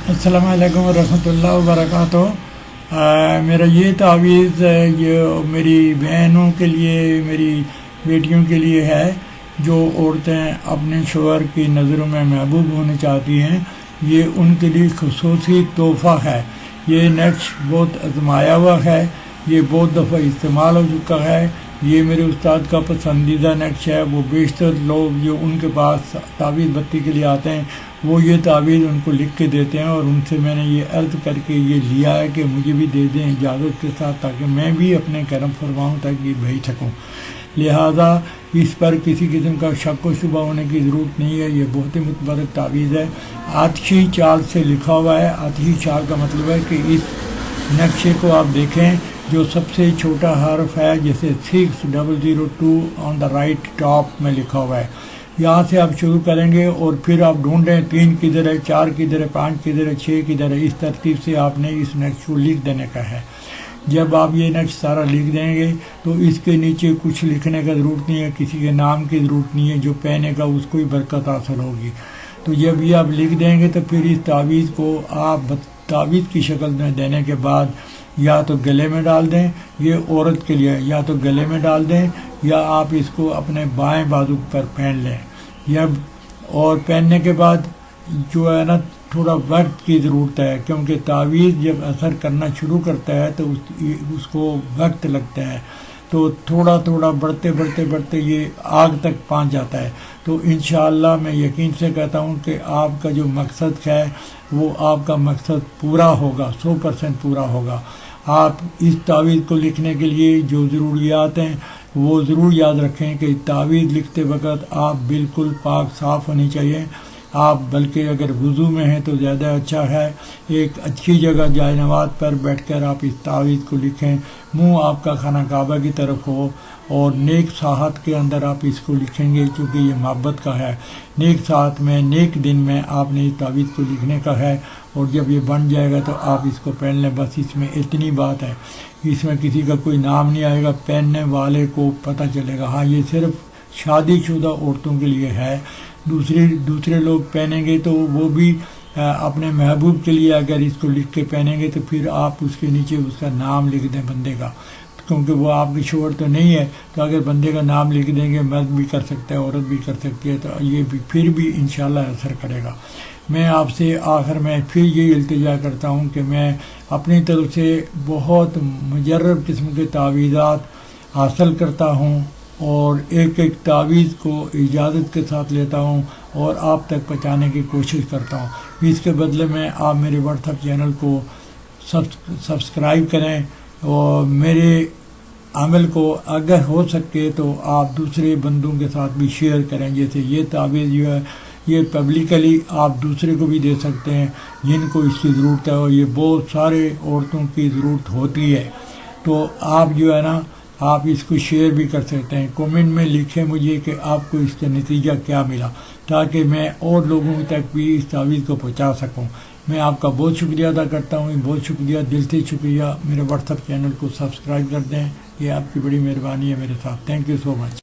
السلام علیکم ورحمۃ اللہ وبرکاتہ۔ میرا یہ تعویذ یہ میری بہنوں کے لیے، میری بیٹیوں کے لیے ہے جو عورتیں اپنے شوہر کی نظروں میں محبوب ہونا چاہتی ہیں۔ یہ ان کے لیے خصوصی تحفہ ہے۔ یہ نقش بہت آزمایا ہوا ہے، یہ بہت دفعہ استعمال ہو چکا ہے۔ یہ میرے استاد کا پسندیدہ نقش ہے۔ وہ بیشتر لوگ جو ان کے پاس تعویذ بتی کے لیے آتے ہیں وہ یہ تعویذ ان کو لکھ کے دیتے ہیں، اور ان سے میں نے یہ عرض کر کے یہ لیا ہے کہ مجھے بھی دے دیں اجازت کے ساتھ، تاکہ میں بھی اپنے کرم فرماؤں تک یہ بھیج سکوں۔ لہٰذا اس پر کسی قسم کا شک و شبہ ہونے کی ضرورت نہیں ہے۔ یہ بہت ہی متبرک تعویذ ہے۔ آتشی چال سے لکھا ہوا ہے۔ آتشی چال کا مطلب ہے کہ اس نقشے کو آپ دیکھیں، جو سب سے چھوٹا حرف ہے جیسے 6002 آن دا رائٹ ٹاپ میں لکھا ہوا ہے، یہاں سے آپ شروع کریں گے اور پھر آپ ڈھونڈیں 3 کدھر ہے، 4 کدھر ہے، 5 کدھر ہے، 6 کدھر ہے۔ اس ترتیب سے آپ نے اس نقش کو لکھ دینے کا ہے۔ جب آپ یہ نقش سارا لکھ دیں گے تو اس کے نیچے کچھ لکھنے کا ضرورت نہیں ہے، کسی کے نام کی ضرورت نہیں ہے، جو پہنے گا اس کو ہی برکت حاصل ہوگی۔ تو جب یہ آپ لکھ دیں گے تو پھر اس تعویذ کو آپ تعویذ کی شکل میں دینے کے بعد یا تو گلے میں ڈال دیں، یہ عورت کے لیے، یا تو گلے میں ڈال دیں یا آپ اس کو اپنے بائیں بازو پر پہن لیں۔ اور پہننے کے بعد جو ہے نا تھوڑا وقت کی ضرورت ہے، کیونکہ تعویذ جب اثر کرنا شروع کرتا ہے تو اس کو وقت لگتا ہے، تو تھوڑا تھوڑا بڑھتے یہ آگ تک پہنچ جاتا ہے۔ تو انشاءاللہ میں یقین سے کہتا ہوں کہ آپ کا جو مقصد ہے وہ آپ کا مقصد پورا ہوگا، 100% پورا ہوگا۔ آپ اس تعویذ کو لکھنے کے لیے جو ضروریات ہیں وہ ضرور یاد رکھیں کہ تعویذ لکھتے وقت آپ بالکل پاک صاف ہونی چاہیے۔ آپ بلکہ اگر وضو میں ہیں تو زیادہ اچھا ہے، ایک اچھی جگہ جائے نماز پر بیٹھ کر آپ اس تعویذ کو لکھیں، منہ آپ کا خانہ کعبہ کی طرف ہو، اور نیک ساعت کے اندر آپ اس کو لکھیں گے، چونکہ یہ محبت کا ہے۔ نیک ساعت میں، نیک دن میں آپ نے اس تعویذ کو لکھنے کا ہے، اور جب یہ بن جائے گا تو آپ اس کو پہن لیں۔ بس اس میں اتنی بات ہے، اس میں کسی کا کوئی نام نہیں آئے گا، پہننے والے کو پتہ چلے گا۔ ہاں، یہ صرف شادی شدہ عورتوں کے لیے ہے، دوسرے لوگ پہنیں گے تو وہ بھی اپنے محبوب کے لیے اگر اس کو لکھ کے پہنیں گے تو پھر آپ اس کے نیچے اس کا نام لکھ دیں بندے کا، کیونکہ وہ آپ کی شوہر تو نہیں ہے، تو اگر بندے کا نام لکھ دیں گے، مرد بھی کر سکتا ہے، عورت بھی کر سکتی ہے، تو یہ بھی پھر بھی انشاءاللہ اثر کرے گا۔ میں آپ سے آخر میں پھر یہ التجا کرتا ہوں کہ میں اپنی طرف سے بہت مجرب قسم کے تعویذات حاصل کرتا ہوں، اور ایک ایک تعویذ کو اجازت کے ساتھ لیتا ہوں اور آپ تک پہنچانے کی کوشش کرتا ہوں۔ اس کے بدلے میں آپ میرے واٹس ایپ چینل کو سبسکرائب کریں، اور میرے عمل کو اگر ہو سکے تو آپ دوسرے بندوں کے ساتھ بھی شیئر کریں۔ جیسے یہ تعویذ جو ہے یہ پبلکلی آپ دوسرے کو بھی دے سکتے ہیں جن کو اس کی ضرورت ہے، اور یہ بہت سارے عورتوں کی ضرورت ہوتی ہے۔ تو آپ جو ہے نا آپ اس کو شیئر بھی کر سکتے ہیں۔ کومنٹ میں لکھیں مجھے کہ آپ کو اس کا نتیجہ کیا ملا، تاکہ میں اور لوگوں تک بھی اس تعویذ کو پہنچا سکوں۔ میں آپ کا بہت شکریہ ادا کرتا ہوں، بہت شکریہ، دل سے شکریہ۔ میرے واٹس ایپ چینل کو سبسکرائب کر دیں، یہ آپ کی بڑی مہربانی ہے میرے ساتھ۔ Thank you so much.